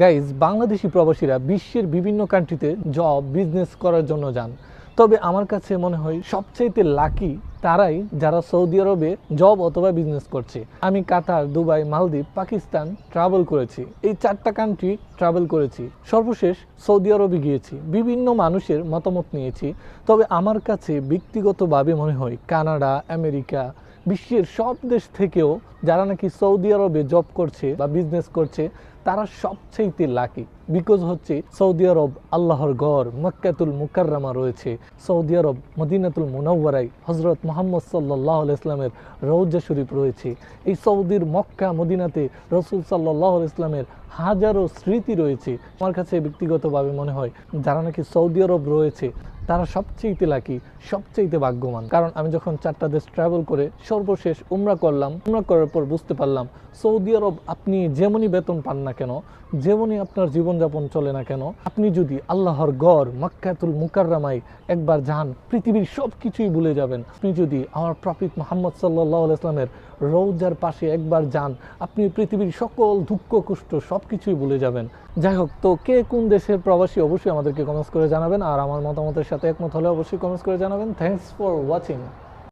Guys, Bangladeshi প্রবাসীরা বিশ্বের বিভিন্ন কান্ট্রিতে জব বিজনেস করার জন্য যান। তবে আমার কাছে মনে হয় সবচাইতে লাকি তারাই যারা সৌদি আরবে জব অথবা বিজনেস করছে। আমি কাতার, দুবাই, মালদ্বীপ, পাকিস্তান ট্রাভেল করেছি। এই 4টা কান্ট্রি ট্রাভেল করেছি। সর্বশেষ সৌদি আরবে গিয়েছি, বিভিন্ন মানুষের মতামত নিয়েছি। তবে আমার কাছে ব্যক্তিগতভাবে মনে হয় কানাডা, আমেরিকা, বিশ্বের সব দেশ থেকেও যারা নাকি সৌদি আরবে জব করছে বা বিজনেস করছে তারা সবচেয়ে লাকি। বিকজ হচ্ছে সৌদি আরব আল্লাহর ঘর, মক্কাতুল মুকাররমা রয়েছে। সৌদি আরব মদিনাতুল মুনাওয়ারায় হজরত মোহাম্মদ সাল্লাল্লাহু আলাইহি ইসলামের রওজা শরীফ রয়েছে। এই সৌদির মক্কা মদিনাতে রসুল সাল্লাল্লাহু আলাইহি ইসলামের হাজারো স্মৃতি রয়েছে। আমার কাছে ব্যক্তিগতভাবে মনে হয় যারা নাকি সৌদি আরব রয়েছে তারা সবচেয়ে লাকি, সবচেয়ে ভাগ্যবান। কারণ আমি যখন 4টা দেশ ট্রাভেল করে সর্বশেষ উমরা করলাম, উমরা করার পর বুঝতে পারলাম সৌদি আরব আপনি যেমনই বেতন পান না কেন, যেমনই আপনার জীবনযাপন চলে না কেন, আপনি যদি আল্লাহর ঘর মক্কাতুল মুকাররমায় একবার যান পৃথিবীর সব কিছুই ভুলে যাবেন। আপনি যদি আমার প্রফেট মুহাম্মদ সাল্লাল্লাহু আলাইহি ইসলামের রওজার পাশে একবার যান, আপনি পৃথিবীর সকল দুঃখ কষ্ট সব কিছুই ভুলে যাবেন। যাই হোক, তো কে কোন দেশের প্রবাসী অবশ্যই আমাদেরকে কমেন্টস করে জানাবেন, আর আমার মতামতের সাথে একমত হলে অবশ্যই কমেন্টস করে জানাবেন। Thanks for watching.